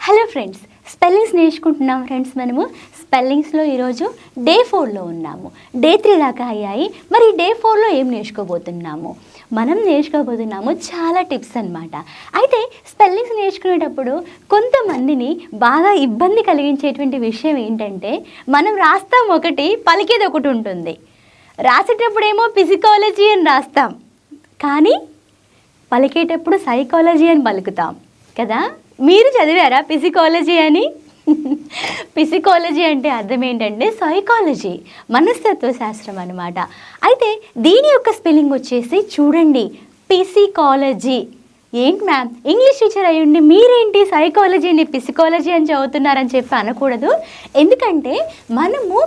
Hello friends, spellings నేర్చుకుంటున్నాం friends. మనము స్పెల్లింగ్స్లో ఈరోజు డే 4లో ఉన్నాము. డే 3 దాకా అయ్యాయి. మరి డే 4లో ఏం నేర్చుకోబోతున్నాము? మనం నేర్చుకోబోతున్నాము చాలా టిప్స్ అన్నమాట. అయితే స్పెల్లింగ్స్ నేర్చుకునేటప్పుడు కొంతమందిని బాగా ఇబ్బంది కలిగించేటువంటి విషయం ఏంటంటే, మనం రాస్తాం ఒకటి, పలికేది ఒకటి ఉంటుంది. రాసేటప్పుడేమో ఫిజికాలజీ అని రాస్తాం, కానీ పలికేటప్పుడు సైకాలజీ అని పలుకుతాం కదా. మీరు చదివారా ఫిజికాలజీ అని? ఫిజికాలజీ అంటే అర్థం ఏంటంటే సైకాలజీ, మనస్తత్వ శాస్త్రం అన్నమాట. అయితే దీని యొక్క స్పెల్లింగ్ వచ్చేసి చూడండి, ఫిజికాలజీ. ఏంటి మ్యామ్, ఇంగ్లీష్ టీచర్ అయ్యుండి మీరేంటి సైకాలజీని ఫిజికాలజీ అని చదువుతున్నారని చెప్పి అనకూడదు. ఎందుకంటే మనము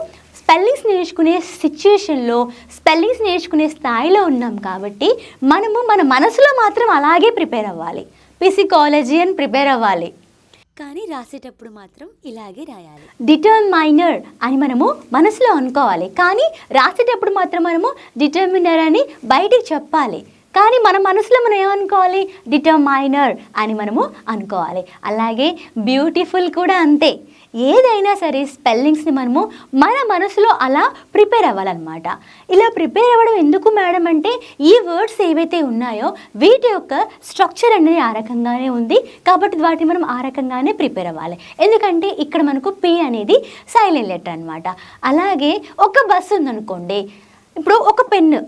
స్పెల్లింగ్స్ నేర్చుకునే సిచ్యుయేషన్లో, స్పెల్లింగ్స్ నేర్చుకునే స్థాయిలో ఉన్నాం కాబట్టి మనము మన మనసులో మాత్రం అలాగే ప్రిపేర్ అవ్వాలి, ఫిజికాలజీ అని ప్రిపేర్ అవ్వాలి. కానీ రాసేటప్పుడు మాత్రం ఇలాగే రాయాలి, డిటర్మైనర్ అని మనము మనసులో అనుకోవాలి. కానీ రాసేటప్పుడు మాత్రం మనము డిటర్మినర్ అని బయటికి చెప్పాలి. కానీ మన మనసులో మనం ఏమనుకోవాలి? డిటర్మైనర్ అని మనము అనుకోవాలి. అలాగే బ్యూటిఫుల్ కూడా అంతే. ఏదైనా సరే స్పెల్లింగ్స్ని మనము మన మనసులో అలా ప్రిపేర్ అవ్వాలన్నమాట. ఇలా ప్రిపేర్ అవ్వడం ఎందుకు మేడం అంటే, ఈ వర్డ్స్ ఏవైతే ఉన్నాయో వీటి యొక్క స్ట్రక్చర్ అనేది ఆ రకంగానే ఉంది కాబట్టి వాటిని మనం ఆ రకంగానే ప్రిపేర్ అవ్వాలి. ఎందుకంటే ఇక్కడ మనకు పి అనేది సైలెంట్ లెటర్ అనమాట. అలాగే ఒక బస్సు ఉందనుకోండి, ఇప్పుడు ఒక పెన్ను,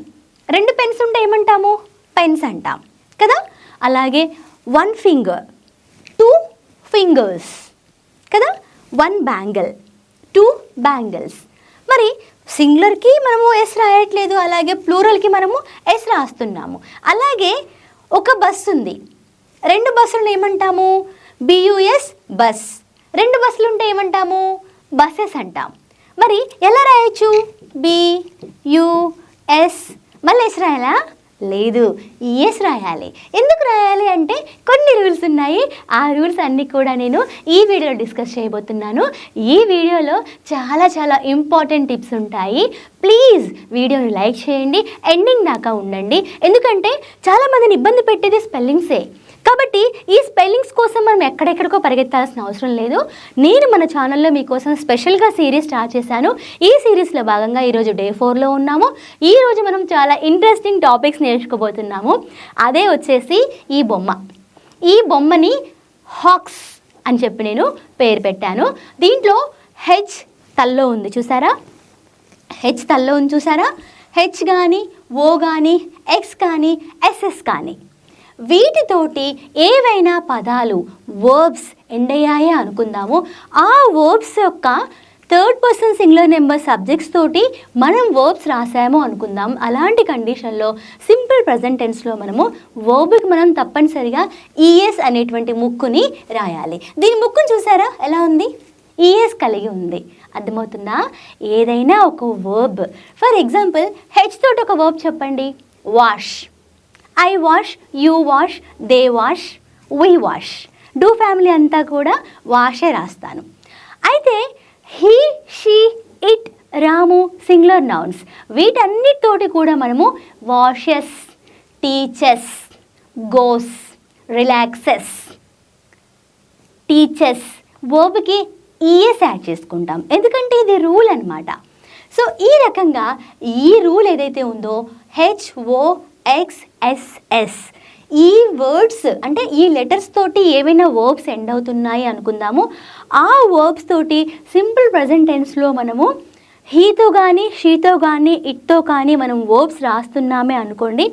2 పెన్స్ ఉంటే ఏమంటాము? పెన్స్ అంటాం కదా. అలాగే 1 ఫింగర్, 2 ఫింగర్స్ కదా. 1 బ్యాంగిల్, 2 బ్యాంగిల్స్. మరి సింగులర్కి మనము ఎస్ రాయట్లేదు, అలాగే ప్లూరల్కి మనము ఎస్ రాస్తున్నాము. అలాగే ఒక బస్సు ఉంది, 2 బస్సులను ఏమంటాము? BUS, bus. 2 బస్సులు ఉంటే ఏమంటాము? బస్సెస్ అంటాం. మరి ఎలా రాయొచ్చు? బియుఎస్, మళ్ళీ ఎస్ రాయాలా? లేదు, ఈఎస్ రాయాలి. ఎందుకు రాయాలి అంటే కొన్ని రూల్స్ ఉన్నాయి. ఆ రూల్స్ అన్నీ కూడా నేను ఈ వీడియోలో డిస్కస్ చేయబోతున్నాను. ఈ వీడియోలో చాలా చాలా ఇంపార్టెంట్ టిప్స్ ఉంటాయి. ప్లీజ్ వీడియోని లైక్ చేయండి, ఎండింగ్ దాకా ఉండండి. ఎందుకంటే చాలామందిని ఇబ్బంది పెట్టేది స్పెల్లింగ్సే. కాబట్టి ఈ స్పెల్లింగ్స్ కోసం మనం ఎక్కడెక్కడికో పరిగెత్తాల్సిన అవసరం లేదు. నేను మన ఛానల్లో మీకోసం స్పెషల్గా సిరీస్ స్టార్ట్ చేశాను. ఈ సిరీస్లో భాగంగా ఈరోజు డే 4లో ఉన్నాము. ఈరోజు మనం చాలా ఇంట్రెస్టింగ్ టాపిక్స్ నేర్చుకోబోతున్నాము. అదే వచ్చేసి ఈ బొమ్మ. ఈ బొమ్మని హాక్స్ అని చెప్పి నేను పేరు పెట్టాను. దీంట్లో హెచ్ తల్లో ఉంది, చూసారా? హెచ్ తల్లో ఉంది, చూసారా? హెచ్ కానీ, ఓ కానీ, ఎక్స్ కానీ, ఎస్ఎస్ కానీ, వీటితోటి ఏవైనా పదాలు, వర్బ్స్ ఎండ్ అయ్యాయే అనుకుందాము. ఆ వర్బ్స్ యొక్క 3rd person singular number subjects తోటి మనం వర్బ్స్ రాసాము అనుకుందాం. అలాంటి కండిషన్లో సింపుల్ ప్రజెంట్ టెన్స్లో మనము వర్బ్కి మనం తప్పనిసరిగా ఈఎస్ అనేటువంటి ముక్కుని రాయాలి. దీని ముక్కుని చూసారా ఎలా ఉంది? ఈఎస్ కలిగి ఉంది. అర్థమవుతుందా? ఏదైనా ఒక వర్బ్, ఫర్ ఎగ్జాంపుల్ హెచ్ తోటి ఒక వర్బ్ చెప్పండి. Wash. I wash, you wash, they wash, we wash. Do family అంతా కూడా వాషే రాస్తాను. అయితే he, she, it, Ramu singular nouns, వీటన్నిటితోటి కూడా మనము washes, teaches, goes, relaxes, teaches వర్బ్కి ఈఎస్ యాడ్ చేసుకుంటాం. ఎందుకంటే ఇది రూల్ అనమాట. సో ఈ రకంగా ఈ రూల్ ఏదైతే ఉందో HOXSS, ఈ వర్డ్స్ అంటే ఈ లెటర్స్ తోటి ఏవైనా వర్బ్స్ ఎండ్ అవుతున్నాయి అనుకుందాము. ఆ వర్బ్స్ తోటి సింపుల్ ప్రజెంట్ టెన్స్లో మనము హీతో కానీ, షీతో కానీ, ఇట్తో కానీ మనం వర్బ్స్ రాస్తున్నామే అనుకోండి.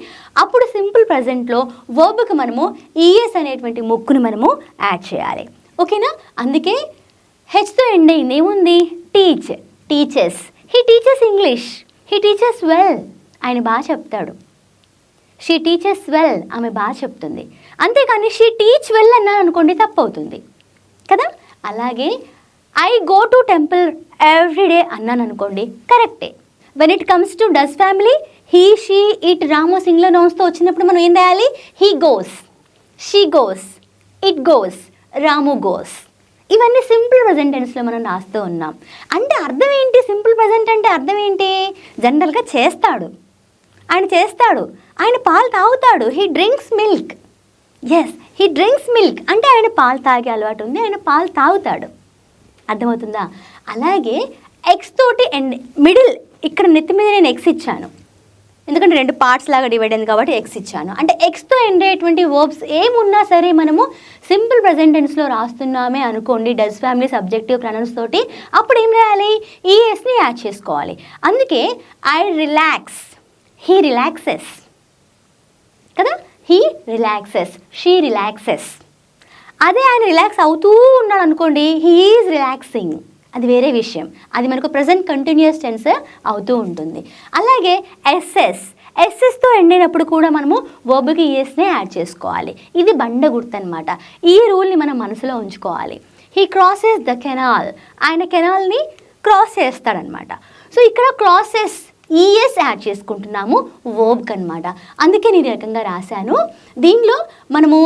అప్పుడు సింపుల్ ప్రజెంట్లో వర్బ్కి మనము ఈఎస్ అనేటువంటి ముక్కును మనము యాడ్ చేయాలి. ఓకేనా? అందుకే హెచ్తో ఎండ్ అయింది, ఏముంది? Teach, teaches. He teaches English, he teaches well, ఆయన బాగా చెప్తాడు. షీ టీచెస్ వెల్, ఆమె బాగా చెప్తుంది. అంతేకాని షీ టీచ్ వెల్ అన్నాను అనుకోండి, తప్పు అవుతుంది కదా. అలాగే I go to temple everyday అన్నాను అనుకోండి, కరెక్టే. When it comes to does family, he, she, it, Ramu singular నౌన్స్తో వచ్చినప్పుడు మనం ఏం రాయాలి? He goes, she goes, it goes, Ramu goes. ఇవన్నీ సింపుల్ ప్రజెంట్ టెన్స్లో మనం రాస్తూ ఉన్నాం. అంటే అర్థం ఏంటి? సింపుల్ ప్రజెంట్ అంటే అర్థం ఏంటి? జనరల్గా చేస్తాడు, ఆయన చేస్తాడు, ఆయన పాలు తాగుతాడు, he drinks milk. Yes, he drinks milk అంటే ఆయన పాలు తాగే అలవాటు ఉంది, ఆయన పాలు తాగుతాడు. అర్థమవుతుందా? అలాగే ఎగ్స్ తోటి అండ్ మిడిల్ ఇక్కడ నెత్తి మీద నేను ఎగ్స్ ఇచ్చాను, ఎందుకంటే 2 పార్ట్స్ లాగా డివైడ్ అయింది కాబట్టి ఎగ్స్ ఇచ్చాను. అంటే ఎగ్స్తో ఎండ్ అయ్యేటువంటి వర్బ్స్ ఏమున్నా సరే మనము సింపుల్ ప్రెజెంట్ టెన్స్లో రాస్తున్నామే అనుకోండి, డస్ ఫ్యామిలీ సబ్జెక్టివ్ ప్రొనౌన్స్ తోటి, అప్పుడు ఏం రాయాలి? ఈఎస్ని యాడ్ చేసుకోవాలి. అందుకే ఐ రిలాక్స్, హీ రిలాక్సెస్ కదా, హీ రిలాక్సెస్, షీ రిలాక్సెస్. అదే ఆయన రిలాక్స్ అవుతూ ఉన్నాడు అనుకోండి, హీ ఈజ్ రిలాక్సింగ్, అది వేరే విషయం, అది మనకు ప్రజెంట్ కంటిన్యూస్ టెన్స్ అవుతూ ఉంటుంది. అలాగే ఎస్ఎస్తో ఎండ్ అయినప్పుడు కూడా మనము వర్బ్కి ఈఎస్నే యాడ్ చేసుకోవాలి. ఇది బండ గుర్తు అనమాట. ఈ రూల్ని మనం మనసులో ఉంచుకోవాలి. హీ క్రాసెస్ ద కెనాల్, ఆయన కెనాల్ని క్రాస్ చేస్తాడనమాట. సో ఇక్కడ క్రాసెస్ ఈఎస్ యాడ్ చేసుకుంటున్నాము వర్బ్కి అనమాట. అందుకే నేను ఈ రకంగా రాశాను. దీనిలో మనము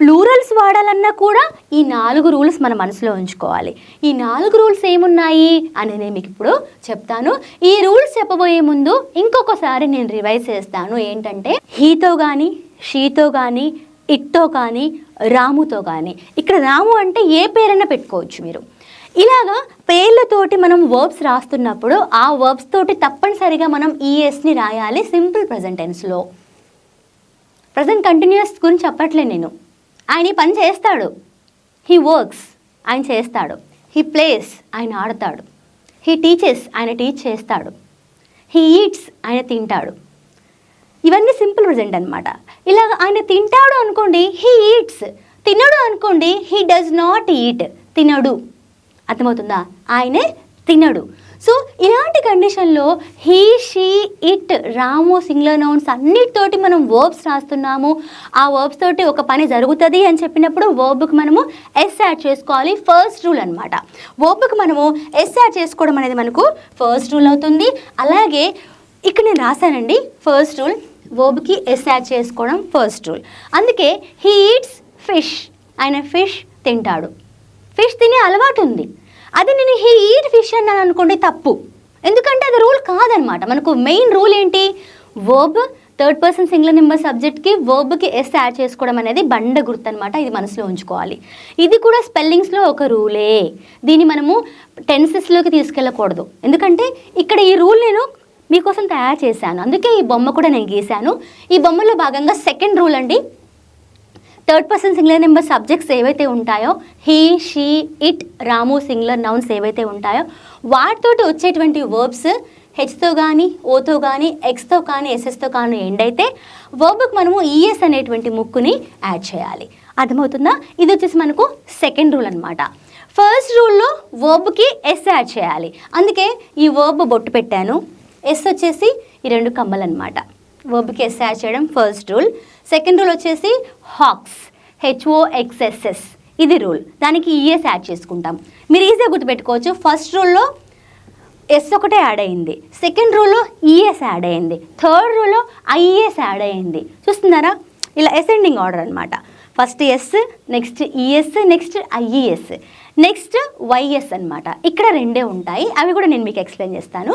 ప్లూరల్స్ వాడాలన్నా కూడా ఈ 4 రూల్స్ మన మనసులో ఉంచుకోవాలి. ఈ 4 రూల్స్ ఏమున్నాయి అనేది నేను మీకు ఇప్పుడు చెప్తాను. ఈ రూల్స్ చెప్పబోయే ముందు ఇంకొకసారి నేను రివైజ్ చేస్తాను. ఏంటంటే హీతో కానీ, షీతో కానీ, ఇట్తో కానీ, రాముతో కానీ. ఇక్కడ రాము అంటే ఏ పేరైనా పెట్టుకోవచ్చు మీరు. ఇలాగా పేర్లతోటి మనం వర్బ్స్ రాస్తున్నప్పుడు ఆ వర్బ్స్ తోటి తప్పనిసరిగా మనం ఈఎస్ని రాయాలి సింపుల్ ప్రజెంట్ టెన్స్లో. ప్రజెంట్ కంటిన్యూస్ గురించి చెప్పట్లేదు నేను. ఆయన ఈ పని చేస్తాడు, హీ వర్క్స్, ఆయన చేస్తాడు. హీ ప్లేస్, ఆయన ఆడతాడు. హీ టీచెస్, ఆయన టీచ్ చేస్తాడు. హీ ఈట్స్, ఆయన తింటాడు. ఇవన్నీ సింపుల్ ప్రెజెంట్ అనమాట. ఇలాగ ఆయన తింటాడు అనుకోండి, హీ ఈట్స్. తినడు అనుకోండి, హీ డస్ నాట్ ఈట్, తినడు. అర్థమవుతుందా? ఆయనే తినడు. సో ఇలాంటి కండిషన్లో he, she, it, Ramu singular nouns అన్నిటితోటి మనం వర్బ్స్ రాస్తున్నాము. ఆ వర్బ్స్ తోటి ఒక పని జరుగుతుంది అని చెప్పినప్పుడు వర్బ్కి మనము ఎస్ యాడ్ చేసుకోవాలి. ఫస్ట్ రూల్ అనమాట. వర్బ్కి మనము ఎస్ యాడ్ చేసుకోవడం అనేది మనకు ఫస్ట్ రూల్ అవుతుంది. అలాగే ఇక్కడ నేను రాశానండి ఫస్ట్ రూల్, వర్బ్కి ఎస్ యాడ్ చేసుకోవడం ఫస్ట్ రూల్. అందుకే హీ ఈట్స్ ఫిష్, ఆయన ఫిష్ తింటాడు. ఫిష్ తినే అలవాటు ఉంది. అది నేను హీ ఈట్ ఫిష్ అన్నాను అనుకోండి, తప్పు. ఎందుకంటే అది రూల్ కాదనమాట. మనకు మెయిన్ రూల్ ఏంటి? Verb third person singular number సబ్జెక్ట్కి వర్బ్కి ఎస్ యాడ్ చేసుకోవడం అనేది బండ గుర్తు అనమాట. ఇది మనసులో ఉంచుకోవాలి. ఇది కూడా స్పెల్లింగ్స్లో ఒక రూలే. దీన్ని మనము టెన్సెస్లోకి తీసుకెళ్ళకూడదు. ఎందుకంటే ఇక్కడ ఈ రూల్ నేను మీకోసం తయారు చేశాను. అందుకే ఈ బొమ్మ కూడా నేను గీశాను. ఈ బొమ్మలో భాగంగా సెకండ్ రూల్ అండి. Third person singular number subjects ఏవైతే ఉంటాయో, he, she, it, Ramu singular nouns ఏవైతే ఉంటాయో వాటితోటి వచ్చేటువంటి వర్బ్స్ హెచ్తో కానీ, ఓతో కానీ, ఎక్స్తో కానీ, ఎస్ఎస్తో కానీ ఎండ్ అయితే వర్బ్కి మనము ఈఎస్ అనేటువంటి ముక్కుని యాడ్ చేయాలి. అర్థమవుతుందా? ఇది వచ్చేసి మనకు సెకండ్ రూల్ అనమాట. ఫస్ట్ రూల్లో వర్బ్కి ఎస్ యాడ్ చేయాలి. అందుకే ఈ వర్బ్ బొట్టు పెట్టాను. ఎస్ వచ్చేసి ఈ 2 కమ్మలు అనమాట. వర్బ్కి ఎస్ యాడ్ చేయడం ఫస్ట్ రూల్. సెకండ్ రూల్ వచ్చేసి హాక్స్, HOXSS, ఇది రూల్. దానికి ఈఎస్ యాడ్ చేసుకుంటాం. మీరు ఈజీగా గుర్తుపెట్టుకోవచ్చు. ఫస్ట్ రూల్లో ఎస్ ఒకటే యాడ్ అయింది, సెకండ్ రూల్లో ఈఎస్ యాడ్ అయింది, థర్డ్ రూల్లో ఐఈఎస్ యాడ్ అయింది. చూస్తున్నారా? ఇలా అసెండింగ్ ఆర్డర్ అనమాట. First S, next E S, next I E S, next Y S అనమాట. ఇక్కడ 2 ఉంటాయి. అవి కూడా నేను మీకు ఎక్స్ప్లెయిన్ చేస్తాను.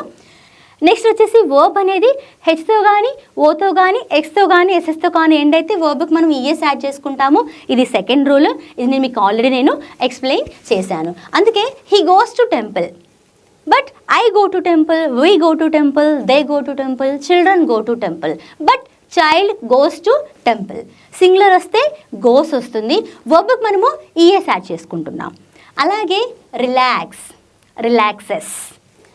నెక్స్ట్ వచ్చేసి వర్బ్ అనేది హెచ్తో కానీ, ఓతో కానీ, ఎక్స్తో కానీ, ఎస్ఎస్తో కానీ ఎండ్ అయితే వర్బ్కి మనం ఈఎస్ యాడ్ చేసుకుంటాము. ఇది సెకండ్ రూల్. ఇది నేను మీకు ఆల్రెడీ నేను ఎక్స్ప్లెయిన్ చేశాను. అందుకే he goes to temple, but I go to temple, we go to temple, they go to temple, children go to temple, but child goes to temple. Singular వస్తే goes వస్తుంది. వర్బ్కి మనము ES add చేసుకుంటున్నాం. అలాగే relax, relaxes.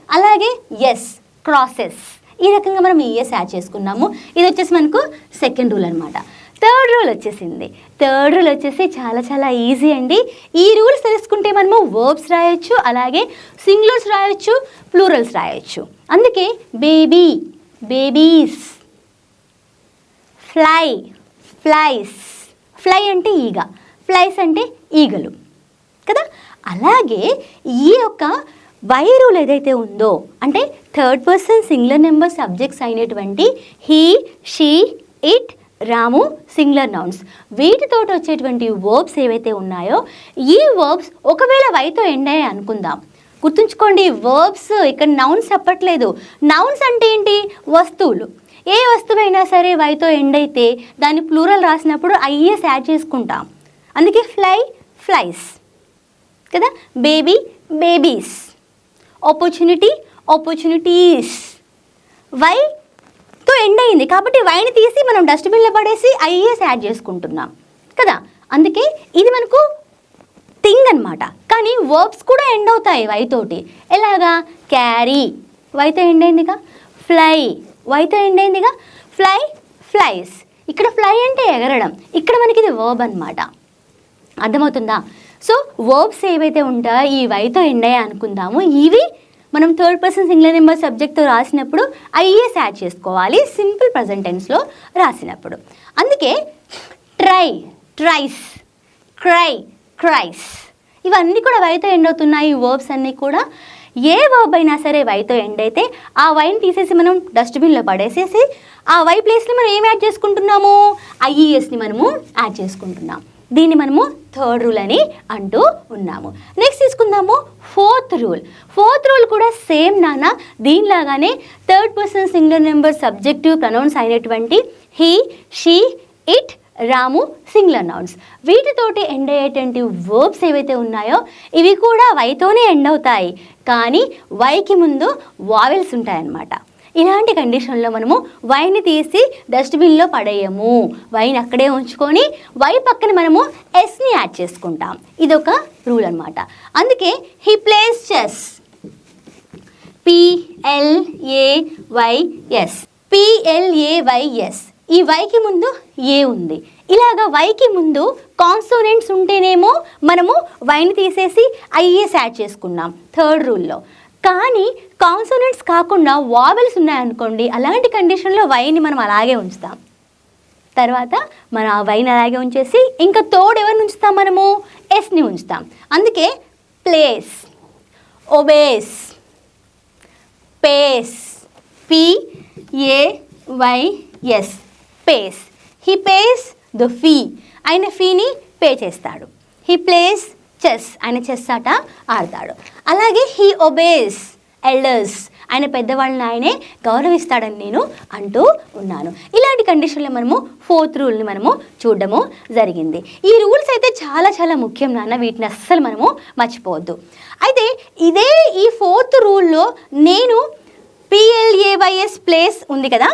అలాగే yes, crosses. ఈ రకంగా మనం ES add చేసుకున్నాము. ఇది వచ్చేసి మనకు సెకండ్ రూల్ అనమాట. థర్డ్ రూల్ వచ్చేసింది. థర్డ్ రూల్ వచ్చేసి చాలా చాలా ఈజీ అండి. ఈ రూల్స్ తెలుసుకుంటే మనము వర్బ్స్ రాయొచ్చు, అలాగే సింగులర్స్ రాయొచ్చు, ప్లూరల్స్ రాయొచ్చు. అందుకే baby, babies, fly, flies. Fly అంటే ఈగ, ఫ్లైస్ అంటే ఈగలు కదా. అలాగే ఈ యొక్క వై రూల్ ఏదైతే ఉందో, అంటే third person singular number subjects అయినటువంటి he, she, it, Ramu singular nouns వీటితోటి వచ్చేటువంటి వర్బ్స్ ఏవైతే ఉన్నాయో ఈ వర్బ్స్ ఒకవేళ వైతో ఎండ్ అయ్యాయి అనుకుందాం. గుర్తుంచుకోండి, వర్బ్స్ ఇక్కడ నౌన్స్ చెప్పట్లేదు. నౌన్స్ అంటే ఏంటి? వస్తువులు. ఏ వస్తువైనా సరే వైతో ఎండ్ అయితే దాన్ని ప్లూరల్ రాసినప్పుడు ఐఎస్ యాడ్ చేసుకుంటాం. అందుకే ఫ్లై, ఫ్లైస్ కదా. Baby, babies. Opportunity, opportunities. వైతో ఎండ్ అయింది కాబట్టి వైని తీసి మనం డస్ట్బిన్లో పడేసి ఐఎస్ యాడ్ చేసుకుంటున్నాం కదా. అందుకే ఇది మనకు థింగ్ అనమాట. కానీ వర్బ్స్ కూడా ఎండ్ అవుతాయి వైతోటి. ఎలాగా? క్యారీ వైతో ఎండ్ అయిందిగా. ఫ్లై వైతో ఎండ్ అయిందిగా. Fly, flies. ఇక్కడ ఫ్లై అంటే ఎగరడం, ఇక్కడ మనకి ఇది వర్బ్ అనమాట. అర్థమవుతుందా? సో వర్బ్స్ ఏవైతే ఉంటాయో ఈ వైతో ఎండ్ అయ్యా అనుకుందాము. ఇవి మనం థర్డ్ పర్సన్ సింగులర్ నెంబర్ సబ్జెక్ట్తో రాసినప్పుడు ఐఎస్ యాడ్ చేసుకోవాలి సింపుల్ ప్రజెంట్ టెన్స్లో రాసినప్పుడు. అందుకే ట్రై, ట్రైస్, క్రై, క్రైస్. ఇవన్నీ కూడా వైతో ఎండ్ అవుతున్నాయి. ఈ వర్బ్స్ అన్నీ కూడా ఏ వర్బ్ అయినా సరే వైతో ఎండ్ అయితే ఆ వైని తీసేసి మనం డస్ట్బిన్లో పడేసేసి ఆ వై ప్లేస్ని మనం ఏం యాడ్ చేసుకుంటున్నాము? ఐఈఎస్ని మనము యాడ్ చేసుకుంటున్నాం. దీన్ని మనము థర్డ్ రూల్ అని అంటూ ఉన్నాము. నెక్స్ట్ తీసుకుందాము ఫోర్త్ రూల్. ఫోర్త్ రూల్ కూడా సేమ్ నాన్న దీనిలాగానే third person singular number subjective pronouns అయినటువంటి he, she, it, Ramu singular nouns వీటితోటి ఎండ్ అయ్యేటువంటి వర్బ్స్ ఏవైతే ఉన్నాయో ఇవి కూడా వైతోనే ఎండ్ అవుతాయి. కానీ వైకి ముందు వావెల్స్ ఉంటాయన్నమాట. ఇలాంటి కండిషన్లో మనము వైని తీసి డస్ట్బిన్లో పడేయము. వైని అక్కడే ఉంచుకొని వై పక్కన మనము ఎస్ని యాడ్ చేసుకుంటాం. ఇదొక రూల్ అనమాట. అందుకే హీ ప్లేస్ చెస్. పిఎల్ఏవైఎస్, పిఎల్ఏవైఎస్. ఈ వైకి ముందు ఏ ఉంది. ఇలాగా వైకి ముందు కాన్సోనెంట్స్ ఉంటేనేమో మనము వైని తీసేసి ఐఎస్ యాడ్ చేసుకున్నాం థర్డ్ రూల్లో. కానీ కాన్సోనెంట్స్ కాకుండా వావెల్స్ ఉన్నాయనుకోండి, అలాంటి కండిషన్లో వైని మనం అలాగే ఉంచుతాం. తర్వాత మనం ఆ వైని అలాగే ఉంచేసి ఇంకా తోడు ఎవరిని ఉంచుతాం? మనము ఎస్ని ఉంచుతాం. అందుకే plays, obeys, pays, PAYS, pays. He pays the fee. ఆయన ఫీని పే చేస్తాడు. He plays chess. ఆయన చెస్ ఆట ఆడతాడు. అలాగే హీ ఒబేస్ ఎల్డర్స్. ఆయన పెద్దవాళ్ళని ఆయనే గౌరవిస్తాడని నేను అంటూ ఉన్నాను. ఇలాంటి కండిషన్లో మనము ఫోర్త్ రూల్ని మనము చూడడము జరిగింది. ఈ రూల్స్ అయితే చాలా చాలా ముఖ్యం నాన్న, వీటిని అస్సలు మనము మర్చిపోవద్దు. అయితే ఇదే ఈ ఫోర్త్ రూల్లో నేను పిఎల్ఏవైఎస్ ప్లేస్ ఉంది కదా,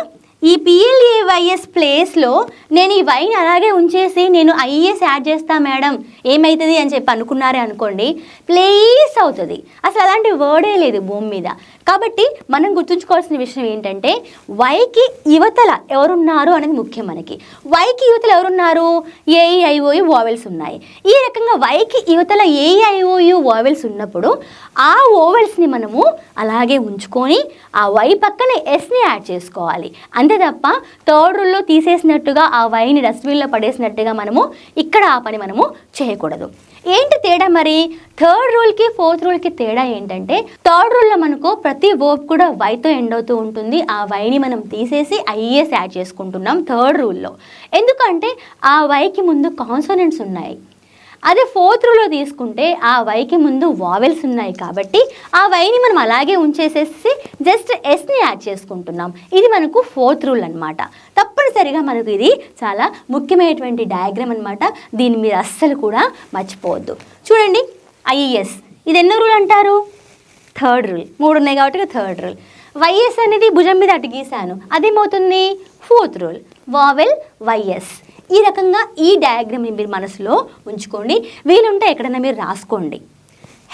ఈ పిఎల్ఏవైఎస్ ప్లేస్లో నేను ఈ వైని అలాగే ఉంచేసి నేను ఐఎస్ యాడ్ చేస్తా మేడం ఏమవుతుంది అని చెప్పి అనుకున్నారే అనుకోండి, ప్లేస్ అవుతుంది. అసలు అలాంటి వర్డే లేదు భూమి మీద. కాబట్టి మనం గుర్తుంచుకోవాల్సిన విషయం ఏంటంటే వైకి యువతల ఎవరున్నారు అనేది ముఖ్యం మనకి. వైకి యువతల ఎవరున్నారు? ఏఈఐఓయు వావెల్స్ ఉన్నాయి. ఈ రకంగా వైకి యువతల ఏఈఐఓయు వావెల్స్ ఉన్నప్పుడు ఆ ఓవెల్స్ని మనము అలాగే ఉంచుకొని ఆ వై పక్కన ఎస్ని యాడ్ చేసుకోవాలి. అంతే తప్ప థర్డ్ రూల్లో తీసేసినట్టుగా ఆ వైని డస్ట్బిన్లో పడేసినట్టుగా మనము ఇక్కడ ఆ పని మనము చేయకూడదు. ఏంటి తేడా మరి? థర్డ్ రూల్కి ఫోర్త్ రూల్కి తేడా ఏంటంటే థర్డ్ రూల్లో మనకు ప్రతి వర్బ్ కూడా వైతో ఎండ్ అవుతూ ఉంటుంది. ఆ వైని మనం తీసేసి ఐఎస్ యాడ్ చేసుకుంటున్నాం థర్డ్ రూల్లో. ఎందుకంటే ఆ వైకి ముందు కాన్సోనెంట్స్ ఉన్నాయి. అదే ఫోర్త్ రూల్లో తీసుకుంటే ఆ వైకి ముందు వావెల్స్ ఉన్నాయి కాబట్టి ఆ వైని మనం అలాగే ఉంచేసేసి జస్ట్ ఎస్ని యాడ్ చేసుకుంటున్నాం. ఇది మనకు ఫోర్త్ రూల్ అనమాట. తప్పనిసరిగా మనకు ఇది చాలా ముఖ్యమైనటువంటి డయాగ్రామ్ అనమాట. దీన్ని మీరు అస్సలు కూడా మర్చిపోవద్దు. చూడండి ఐఎస్ ఇది ఎన్నో రూల్ అంటారు? Third rule. 3 ఉన్నాయి కాబట్టి థర్డ్ రూల్. వైఎస్ అనేది భుజం మీద అటు గీసాను, అదేమవుతుంది? Fourth rule. Vowel YS. ఈ రకంగా ఈ డయాగ్రామ్ని మీరు మనసులో ఉంచుకోండి. వీలుంటే ఎక్కడైనా మీరు రాసుకోండి.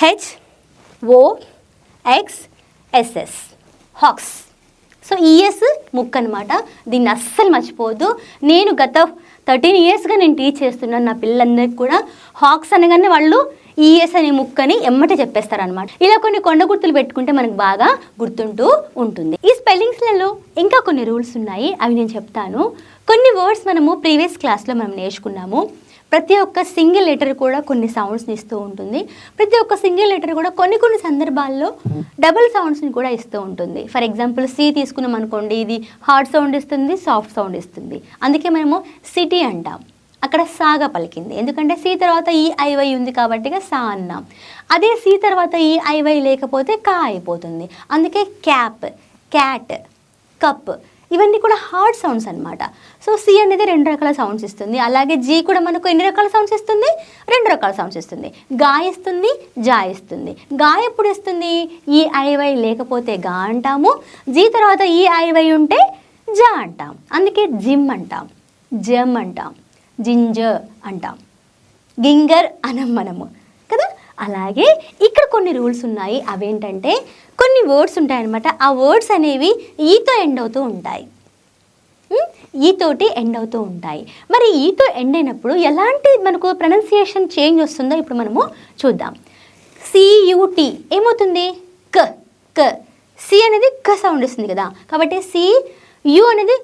HOXSS హాక్స్. సో ఈఎస్ ముక్ అనమాట. దీన్ని అస్సలు మర్చిపోవద్దు. నేను గత 13 ఇయర్స్గా నేను టీచ్ చేస్తున్నాను. నా పిల్లలందరికీ కూడా హాక్స్ అనగానే వాళ్ళు ఈఎస్ అనే ముక్కని ఎమ్మటే చెప్పేస్తారనమాట. ఇలా కొన్ని కొండ గుర్తులు పెట్టుకుంటే మనకు బాగా గుర్తుంటూ ఉంటుంది. ఈ స్పెల్లింగ్స్లలో ఇంకా కొన్ని రూల్స్ ఉన్నాయి, అవి నేను చెప్తాను. కొన్ని వర్డ్స్ మనము ప్రీవియస్ క్లాస్లో మనం నేర్చుకున్నాము. ప్రతి ఒక్క సింగిల్ లెటర్ కూడా కొన్ని సౌండ్స్ని ఇస్తూ ఉంటుంది. ప్రతి ఒక్క సింగిల్ లెటర్ కూడా కొన్ని సందర్భాల్లో డబుల్ సౌండ్స్ని కూడా ఇస్తూ ఉంటుంది. ఫర్ ఎగ్జాంపుల్ సి తీసుకున్నాం అనుకోండి, ఇది హార్డ్ సౌండ్ ఇస్తుంది, సాఫ్ట్ సౌండ్ ఇస్తుంది. అందుకే మనము సిటీ అంటాం. అక్కడ సాగా పలికింది, ఎందుకంటే సి తర్వాత ఈ ఐవై ఉంది కాబట్టి సా అన్నాం. అదే సి తర్వాత ఈ ఐవై లేకపోతే కా అయిపోతుంది. అందుకే క్యాప్, క్యాట్, కప్ ఇవన్నీ కూడా హార్డ్ సౌండ్స్ అనమాట. సో సి అనేది 2 రకాల సౌండ్స్ ఇస్తుంది. అలాగే జీ కూడా మనకు ఎన్ని రకాల సౌండ్స్ ఇస్తుంది? 2 రకాల సౌండ్స్ ఇస్తుంది. గా ఇస్తుంది, జా ఇస్తుంది. గా ఎప్పుడు ఇస్తుంది? ఈ ఐవై లేకపోతే గా అంటాము. జీ తర్వాత ఈ ఐవై ఉంటే జా అంటాం. అందుకే జిమ్ అంటాం, జమ్ అంటాం, జింజర్ అంటాం, గింగర్ అనం మనము కదా. అలాగే ఇక్కడ కొన్ని రూల్స్ ఉన్నాయి. అవేంటంటే కొన్ని వర్డ్స్ ఉంటాయన్నమాట. ఆ వర్డ్స్ అనేవి ఈతో ఎండ్ అవుతూ ఉంటాయి, ఈతోటి ఎండ్ అవుతూ ఉంటాయి. మరి ఈతో ఎండ్ అయినప్పుడు ఎలాంటి మనకు ప్రొనౌన్సియేషన్ చేంజ్ వస్తుందో ఇప్పుడు మనము చూద్దాం. సియుటి ఏమవుతుంది? క క. సి అనేది క సౌండ్ ఇస్తుంది కదా, కాబట్టి సి యు అనేది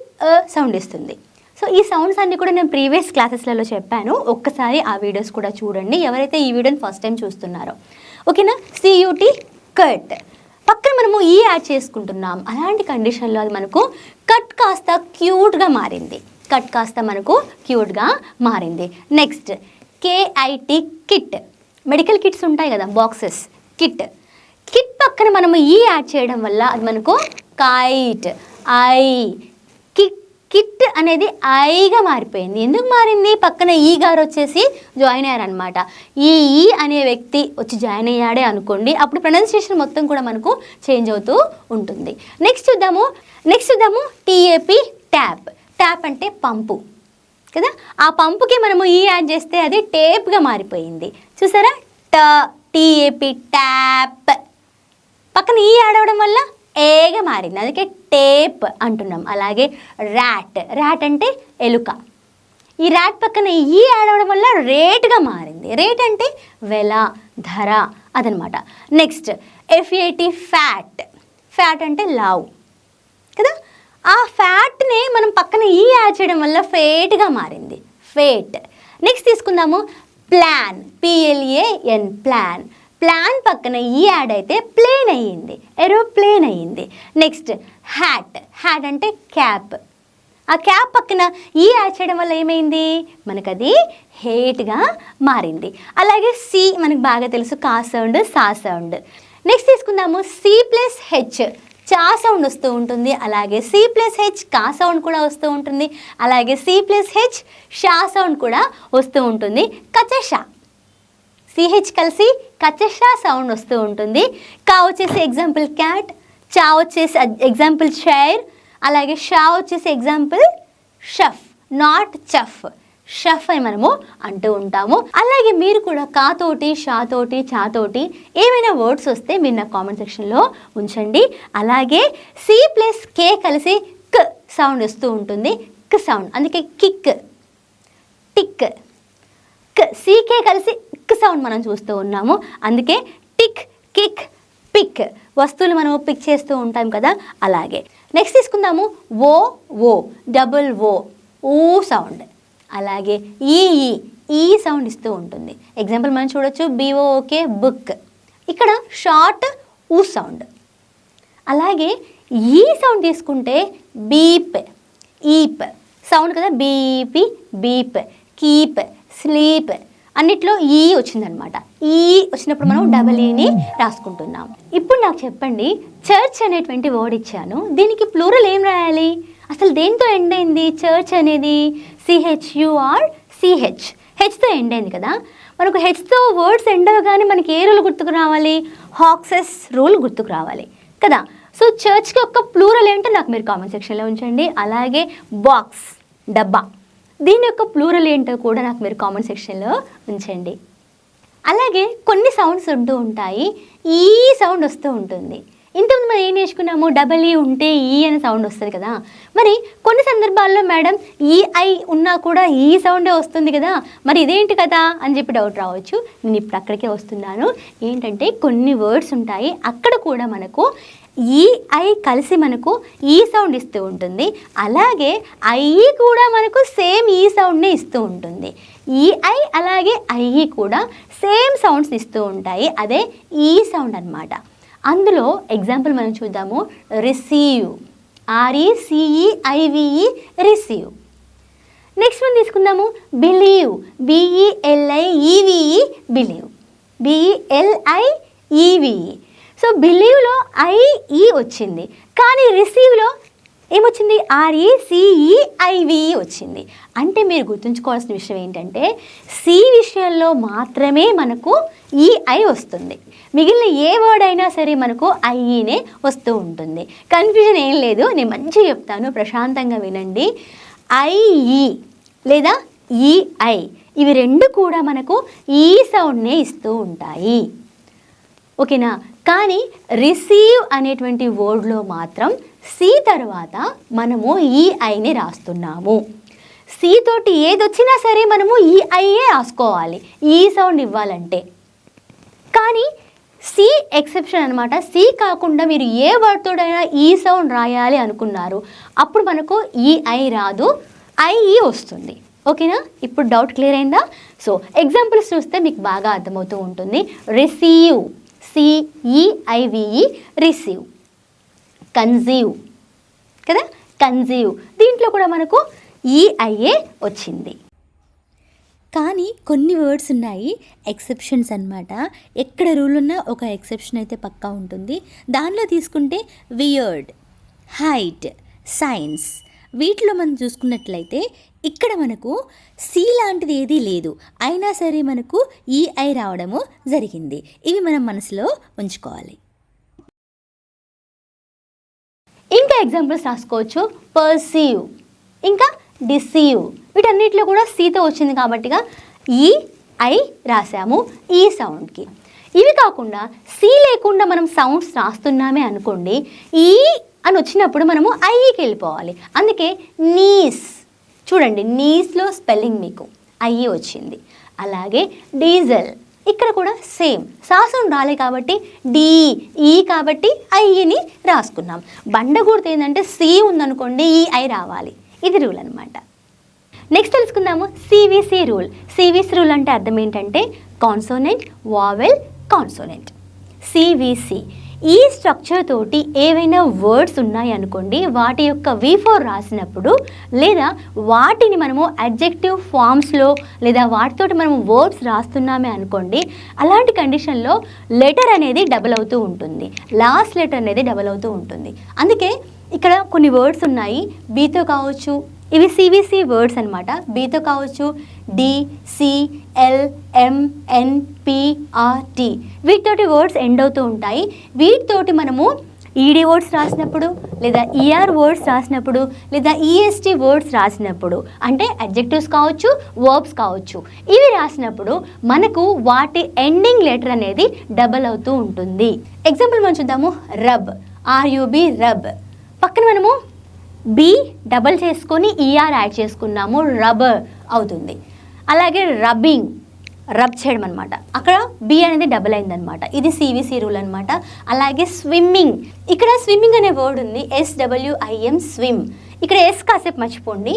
సౌండ్ ఇస్తుంది. సో ఈ సౌండ్స్ అన్నీ కూడా నేను ప్రీవియస్ క్లాసెస్లలో చెప్పాను. ఒక్కసారి ఆ వీడియోస్ కూడా చూడండి ఎవరైతే ఈ వీడియోని ఫస్ట్ టైం చూస్తున్నారో. ఓకేనా? CUT cut. పక్కన మనము ఈ యాడ్ చేసుకుంటున్నాం. అలాంటి కండిషన్లో అది మనకు కట్ కాస్త క్యూట్గా మారింది. కట్ కాస్త మనకు క్యూట్గా మారింది. Next K I T kit. Medical kits ఉంటాయి కదా, బాక్సెస్, కిట్. కిట్ పక్కన మనము ఈ యాడ్ చేయడం వల్ల అది మనకు కైట్, ఐ. కిట్ కిట్ అనేది ఐగా మారిపోయింది. ఎందుకు మారింది? పక్కన ఈ గారు వచ్చేసి జాయిన్ అయ్యారనమాట. ఈ అనే వ్యక్తి వచ్చి జాయిన్ అయ్యాడే అనుకోండి, అప్పుడు ప్రొనౌన్సియేషన్ మొత్తం కూడా మనకు చేంజ్ అవుతూ ఉంటుంది. నెక్స్ట్ చూద్దాము టీఏపి ట్యాప్. ట్యాప్ అంటే పంపు కదా. ఆ పంపుకి మనము ఈ యాడ్ చేస్తే అది టేప్గా మారిపోయింది. చూసారా? టీఏపి ట్యాప్. పక్కన ఈ యాడ్ అవ్వడం వల్ల ఏగా మారింది, అందుకే టేప్ అంటున్నాం. అలాగే ర్యాట్. ర్యాట్ అంటే ఎలుక. ఈ ర్యాట్ పక్కన ఈ యాడ్ అవ్వడం వల్ల రేట్గా మారింది. రేట్ అంటే వెల, ధర అదనమాట. Next FAT fat. ఫ్యాట్ అంటే లావ్ కదా. ఆ ఫ్యాట్ని మనం పక్కన ఈ యాడ్ చేయడం వల్ల ఫేట్గా మారింది, ఫేట్. నెక్స్ట్ తీసుకుందాము ప్లాన్. పిఎల్ఏఎన్, ప్లాన్. ప్లాన్ పక్కన ఈ యాడ్ అయితే ప్లేన్ అయ్యింది, ఏరోప్లేన్ అయ్యింది. Next hat. హ్యాట్ అంటే క్యాప్. ఆ క్యాప్ పక్కన ఈ యాడ్ చేయడం వల్ల ఏమైంది? మనకు అది హేట్గా మారింది. అలాగే సి మనకు బాగా తెలుసు, కా సౌండ్, సా సౌండ్. నెక్స్ట్ తీసుకుందాము సి ప్లస్ హెచ్. చా సౌండ్ వస్తూ ఉంటుంది. అలాగే సి ప్లస్ హెచ్ కా సౌండ్ కూడా వస్తూ ఉంటుంది. అలాగే సి ప్లస్ హెచ్ షా సౌండ్ కూడా వస్తూ ఉంటుంది. కచషా. సిహెచ్ కలిసి కచషా సౌండ్ వస్తూ ఉంటుంది. కా వచ్చేసి ఎగ్జాంపుల్ క్యాట్, చా వచ్చేసి ఎగ్జాంపుల్ చైర్, అలాగే షా వచ్చేసి ఎగ్జాంపుల్ షఫ్, నాట్ చఫ్, షఫ్ అని మనము అంటూ ఉంటాము. అలాగే మీరు కూడా కాతోటి, షాతోటి, చాతోటి ఏమైనా వర్డ్స్ వస్తే మీరు నా కామెంట్ సెక్షన్లో ఉంచండి. అలాగే సి ప్లస్ కే కలిసి క్ సౌండ్ వస్తూ ఉంటుంది, క్ సౌండ్, అందుకే కిక్, టిక్. సీకే కలిసి క్ సౌండ్ మనం చూస్తూ ఉన్నాము, అందుకే టిక్, కిక్, పిక్. వస్తువులు మనం పిక్ చేస్తూ ఉంటాం కదా, అలాగే. నెక్స్ట్ తీసుకుందాము ఓ ఓ, డబుల్ ఓ, ఊ సౌండ్. అలాగే ఈ సౌండ్ ఇస్తూ ఉంటుంది. ఎగ్జాంపుల్ మనం చూడొచ్చు బిఓకే, బుక్. ఇక్కడ షార్ట్ ఊ సౌండ్. అలాగే ఈ సౌండ్ తీసుకుంటే బీప్, ఈప్ సౌండ్ కదా, బీపి, బీప్, కీప్, స్లీప్ అన్నిట్లో ఈ వచ్చిందనమాట. ఈ వచ్చినప్పుడు మనం డబల్ ఈని రాసుకుంటున్నాం. ఇప్పుడు నాకు చెప్పండి, చర్చ్ అనేటువంటి వర్డ్ ఇచ్చాను, దీనికి ప్లూరల్ ఏం రాయాలి? అసలు దేంతో ఎండ్ అయింది చర్చ్ అనేది? సిహెచ్యుఆర్, సిహెచ్, హెచ్తో ఎండ్ అయింది కదా. మనకు హెచ్తో వర్డ్స్ ఎండ్ అవ్వగానే మనకి ఏ రూల్ గుర్తుకు రావాలి? హాక్సెస్ రూల్ గుర్తుకు రావాలి కదా. సో చర్చ్కి ఒక ప్లూరల్ ఏంటో నాకు మీరు కామెంట్ సెక్షన్లో ఉంచండి. అలాగే బాక్స్, డబ్బా, దీని యొక్క ప్లూరల్ ఏంటో కూడా నాకు మీరు కామెంట్ సెక్షన్లో ఉంచండి. అలాగే కొన్ని సౌండ్స్ ఉంటూ ఉంటాయి, ఈ సౌండ్ వస్తూ ఉంటుంది. ఇంతకుముందు మనం ఏం నేర్చుకున్నాము? డబల్ ఈ ఉంటే ఈ అనే సౌండ్ వస్తుంది కదా. మరి కొన్ని సందర్భాల్లో మేడం ఈఐ ఉన్నా కూడా ఈ సౌండే వస్తుంది కదా, మరి ఇదేంటి కదా అని చెప్పి డౌట్ రావచ్చు. నేను ఇప్పుడు అక్కడికే వస్తున్నాను. ఏంటంటే కొన్ని వర్డ్స్ ఉంటాయి, అక్కడ కూడా మనకు ఈఐ కలిసి మనకు ఈ సౌండ్ ఇస్తూ ఉంటుంది. అలాగే ఐఈ కూడా మనకు సేమ్ ఈ సౌండ్నే ఇస్తూ ఉంటుంది. ఈఐ అలాగే ఐఈ కూడా సేమ్ సౌండ్స్ ఇస్తూ ఉంటాయి, అదే ఈ సౌండ్ అన్నమాట. అందులో ఎగ్జాంపుల్ మనం చూద్దాము. Receive, RECEIVE, receive. నెక్స్ట్ మనం తీసుకుందాము believe, BELIEVE, believe, BELIEVE. So బిలీవ్లో ఐఈ వచ్చింది, కానీ రిసీవ్లో ఏమొచ్చింది? RECEIVE వచ్చింది. అంటే మీరు గుర్తుంచుకోవాల్సిన విషయం ఏంటంటే సి విషయంలో మాత్రమే మనకు ఈఐ వస్తుంది. మిగిలిన ఏ వర్డ్ అయినా సరే మనకు ఐఈనే వస్తూ ఉంటుంది. కన్ఫ్యూజన్ ఏం లేదు, నేను మంచిగా చెప్తాను, ప్రశాంతంగా వినండి. ఐఈ లేదా ఈఐ ఇవి రెండు కూడా మనకు ఈ సౌండ్నే ఇస్తూ ఉంటాయి. ఓకేనా? కానీ రిసీవ్ అనేటువంటి వర్డ్లో మాత్రం సి తర్వాత మనము ఈఐని రాస్తున్నాము. సి తోటి ఏదొచ్చినా సరే మనము ఈఐఏ రాసుకోవాలి ఈ సౌండ్ ఇవ్వాలంటే. కానీ సి ఎక్సెప్షన్ అనమాట. సి కాకుండా మీరు ఏ వర్డ్ తోడైనా ఈ సౌండ్ రాయాలి అనుకున్నారు, అప్పుడు మనకు ఈఐ రాదు, ఐఈ వస్తుంది. ఓకేనా? ఇప్పుడు డౌట్ క్లియర్ అయిందా? సో ఎగ్జాంపుల్స్ చూస్తే మీకు బాగా అర్థమవుతూ ఉంటుంది. Receive, CEIVE receive. కన్సీవ్ కదా, కన్సీవ్. దీంట్లో కూడా మనకు ఈఐఏ వచ్చింది. కానీ కొన్ని వర్డ్స్ ఉన్నాయి ఎక్సెప్షన్స్ అన్నమాట. ఎక్కడ రూల్ ఉన్నా ఒక ఎక్సెప్షన్ అయితే పక్కా ఉంటుంది. దానిలో తీసుకుంటే వియర్డ్, హైట్, సైన్స్, వీటిలో మనం చూసుకున్నట్లయితే ఇక్కడ మనకు సి లాంటిది ఏదీ లేదు, అయినా సరే మనకు ఈఐ రావడము జరిగింది. ఇవి మనం మనసులో ఉంచుకోవాలి. ఇంకా ఎగ్జాంపుల్స్ రాసుకోవచ్చు. పర్సీవ్, ఇంకా డిసీవ్, వీటన్నిటిలో కూడా సీతో వచ్చింది కాబట్టిగా ఈఐ రాసాము ఈ సౌండ్కి. ఇవి కాకుండా సి లేకుండా మనం సౌండ్స్ రాస్తున్నామే అనుకోండి, ఈ అని వచ్చినప్పుడు మనము ఐఈకి వెళ్ళిపోవాలి. అందుకే నీస్, చూడండి నీస్లో స్పెల్లింగ్ మీకు ఐఈ వచ్చింది. అలాగే డీజల్, ఇక్కడ కూడా సేమ్ సాసం రాలే కాబట్టి ఈ కాబట్టి ఐఈని రాసుకున్నాం. బండ గుర్తు ఏంటంటే సి ఉందనుకోండి ఈఐ రావాలి. ఇది రూల్ అనమాట. నెక్స్ట్ తెలుసుకుందాము సివిసి రూల్. సివిసి రూల్ అంటే అర్థం ఏంటంటే కాన్సోనెంట్, వావెల్, కాన్సోనెంట్. సివిసి ఈ స్ట్రక్చర్ తోటి ఏవైనా వర్డ్స్ ఉన్నాయి అనుకోండి, వాటి యొక్క V4 రాసినప్పుడు లేదా వాటిని మనము అడ్జెక్టివ్ ఫామ్స్లో లేదా వాటితోటి మనము వర్డ్స్ రాస్తున్నామే అనుకోండి, అలాంటి కండిషన్లో లెటర్ అనేది డబుల్ అవుతూ ఉంటుంది, లాస్ట్ లెటర్ అనేది డబుల్ అవుతూ ఉంటుంది. అందుకే ఇక్కడ కొన్ని వర్డ్స్ ఉన్నాయి, బీతో కావచ్చు, ఇవి సివిసి వర్డ్స్ అనమాట. బీతో కావచ్చు DCLMNPRT, వీటితోటి వర్డ్స్ ఎండ్ అవుతూ ఉంటాయి. వీటితోటి మనము ఈడి వర్డ్స్ రాసినప్పుడు లేదా ఈఆర్ వర్డ్స్ రాసినప్పుడు లేదా ఈఎస్టీ వర్డ్స్ రాసినప్పుడు, అంటే అడ్జెక్టివ్స్ కావచ్చు, వర్బ్స్ కావచ్చు, ఇవి రాసినప్పుడు మనకు వాటి ఎండింగ్ లెటర్ అనేది డబల్ అవుతూ ఉంటుంది. ఎగ్జాంపుల్ మనం చూద్దాము. రబ్, RUB రబ్, పక్కన మనము బి డబల్ చేసుకొని ఈఆర్ యాడ్ చేసుకున్నాము, రబ్బర్ అవుతుంది. అలాగే రబ్బింగ్, రబ్ చేయడం అనమాట, అక్కడ బి అనేది డబల్ అయిందనమాట. ఇది సివిసి రూల్ అనమాట. అలాగే స్విమ్మింగ్, ఇక్కడ స్విమ్మింగ్ అనే వర్డ్ ఉంది, SWIM స్విమ్, ఇక్కడ ఎస్ కాసేపు మర్చిపోండి,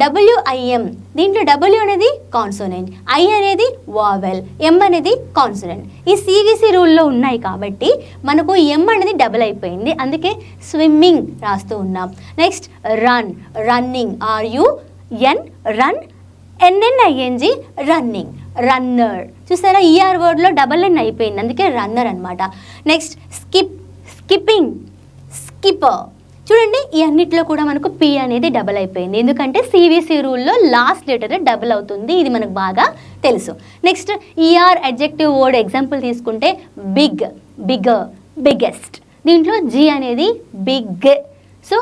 WIM, దీంట్లో W అనేది కాన్సోనెంట్, I అనేది వావెల్, M అనేది కాన్సోనెంట్. ఈ సివిసి రూల్లో ఉన్నాయి కాబట్టి మనకు M అనేది డబుల్ అయిపోయింది, అందుకే స్విమ్మింగ్ రాస్తూ ఉన్నాం. Next run, running, RUN run, NNING running, runner. చూసారా ఈఆర్ వర్డ్లో డబల్ N అయిపోయింది, అందుకే రన్నర్ అనమాట. Next skip, skipping, skipper. చూడండి ఈ అన్నిట్లో కూడా మనకు పి అనేది డబల్ అయిపోయింది, ఎందుకంటే సివిసి రూల్లో లాస్ట్ లెటర్ డబల్ అవుతుంది, ఇది మనకు బాగా తెలుసు. Next E R adjective word example తీసుకుంటే బిగ్, బిగ్గర్, బిగ్గెస్ట్, దీంట్లో జీ అనేది బిగ్, సో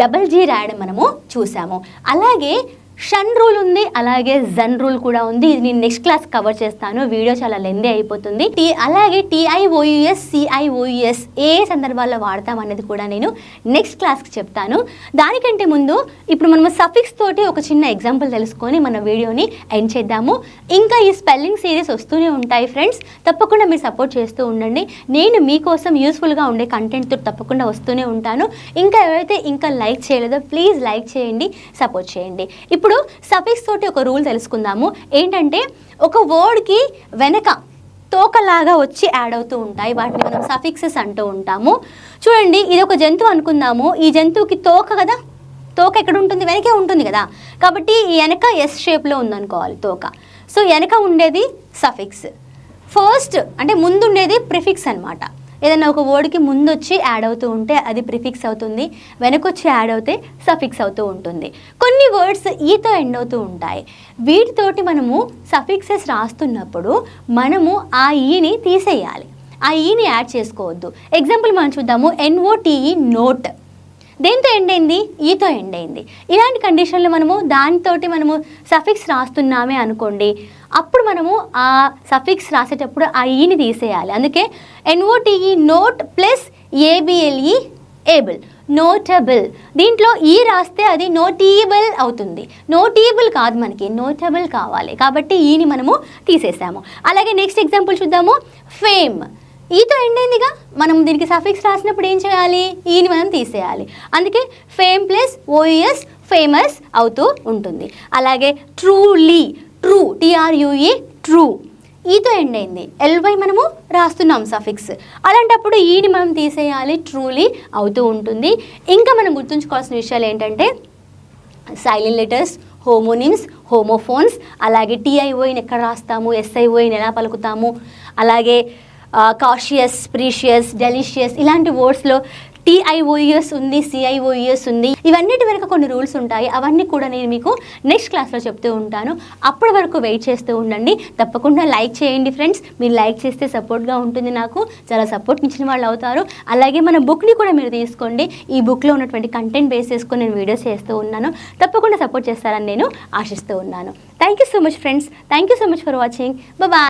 డబల్ జీ రాయడం మనము చూసాము. అలాగే షన్ రూల్ ఉంది, అలాగే జన్ రూల్ కూడా ఉంది, ఇది నేను నెక్స్ట్ క్లాస్ కవర్ చేస్తాను, వీడియో చాలా లెందీ అయిపోతుంది. అలాగే TIOUS, CIOUS ఏ సందర్భాల్లో వాడతాం అనేది కూడా నేను నెక్స్ట్ క్లాస్కి చెప్తాను. దానికంటే ముందు ఇప్పుడు మనము సఫిక్స్ తోటి ఒక చిన్న ఎగ్జాంపుల్ తెలుసుకొని మన వీడియోని ఎండ్ చేద్దాము. ఇంకా ఈ స్పెల్లింగ్ సిరీస్ వస్తూనే ఉంటాయి ఫ్రెండ్స్, తప్పకుండా మీరు సపోర్ట్ చేస్తూ ఉండండి. నేను మీకోసం యూస్ఫుల్గా ఉండే కంటెంట్తో తప్పకుండా వస్తూనే ఉంటాను. ఇంకా ఎవరైతే ఇంకా లైక్ చేయలేదో ప్లీజ్ లైక్ చేయండి, సపోర్ట్ చేయండి. ఇప్పుడు సఫిక్స్ తోటి ఒక రూల్ తెలుసుకుందాము. ఏంటంటే ఒక వర్డ్కి వెనక తోకలాగా వచ్చి యాడ్ అవుతూ ఉంటాయి, వాటిని మనం సఫిక్సెస్ అంటూ ఉంటాము. చూడండి ఇది ఒక జంతువు అనుకుందాము, ఈ జంతువుకి తోక కదా, తోక ఎక్కడ ఉంటుంది, వెనకే ఉంటుంది కదా, కాబట్టి ఈ వెనక ఎస్ షేప్లో ఉందనుకోవాలి తోక. సో వెనక ఉండేది సఫిక్స్, ఫస్ట్ అంటే ముందుండేది ప్రిఫిక్స్ అనమాట. ఏదైనా ఒక వర్డ్కి ముందు వచ్చి యాడ్ అవుతూ ఉంటే అది ప్రిఫిక్స్ అవుతుంది, వెనకొచ్చి యాడ్ అవుతే సఫిక్స్ అవుతూ ఉంటుంది. కొన్ని వర్డ్స్ ఈతో ఎండ్ అవుతూ ఉంటాయి. వీటితోటి మనము సఫిక్సెస్ రాస్తున్నప్పుడు మనము ఆ ఈని తీసేయాలి, ఆ ఈని యాడ్ చేసుకోవద్దు. ఎగ్జాంపుల్ మనం చూద్దాము. NOTE నోట్ దేంతో ఎండ్ అయింది? ఈతో ఎండ్ అయింది. ఇలాంటి కండిషన్లో దానితోటి మనము సఫిక్స్ రాస్తున్నామే అనుకోండి, అప్పుడు మనము ఆ సఫిక్స్ రాసేటప్పుడు ఆ ఈని తీసేయాలి. అందుకే NOTE note plus ABLE able, notable. దీంట్లో ఈ రాస్తే అది నోటేబుల్ అవుతుంది. నోటేబుల్ కాదు, మనకి నోటబుల్ కావాలి, కాబట్టి ఈని మనము తీసేసాము. అలాగే నెక్స్ట్ ఎగ్జాంపుల్ చూద్దాము. ఫేమ్ ఈతో ఎండ్ అయిందిగా, మనం దీనికి సఫిక్స్ రాసినప్పుడు ఏం చేయాలి? ఈని మనం తీసేయాలి. అందుకే ఫేమ్ ప్లస్ OES ఫేమస్ అవుతూ ఉంటుంది. అలాగే ట్రూలీ, ట్రూ TRUE ట్రూ ఈతో ఎండ్ అయింది, LY మనము రాస్తున్నాం సఫిక్స్, అలాంటప్పుడు ఈని మనం తీసేయాలి, ట్రూలీ అవుతూ ఉంటుంది. ఇంకా మనం గుర్తుంచుకోవాల్సిన విషయాలు ఏంటంటే సైలెంట్ లెటర్స్, హోమోనిమ్స్, హోమోఫోన్స్, అలాగే TIOని ఎక్కడ రాస్తాము, SIOని ఎలా పలుకుతాము, అలాగే కాషియస్, ప్రీషియస్, డెలిషియస్ ఇలాంటి వర్డ్స్లో TIOES ఉంది, CIOES ఉంది. ఇవన్నిటి వెనుక కొన్ని రూల్స్ ఉంటాయి. అవన్నీ కూడా నేను మీకు నెక్స్ట్ క్లాస్లో చెప్తూ ఉంటాను. అప్పటి వరకు వెయిట్ చేస్తూ ఉండండి. తప్పకుండా లైక్ చేయండి ఫ్రెండ్స్. మీరు లైక్ చేస్తే సపోర్ట్గా ఉంటుంది, నాకు చాలా సపోర్ట్ ఇచ్చిన వాళ్ళు అవుతారు. అలాగే మన బుక్ని కూడా మీరు తీసుకోండి. ఈ బుక్లో ఉన్నటువంటి కంటెంట్ బేస్ చేసుకొని నేను వీడియోస్ చేస్తూ ఉన్నాను. తప్పకుండా సపోర్ట్ చేస్తారని నేను ఆశిస్తూ ఉన్నాను. Thank you so much friends. Thank you so much for watching. Bye.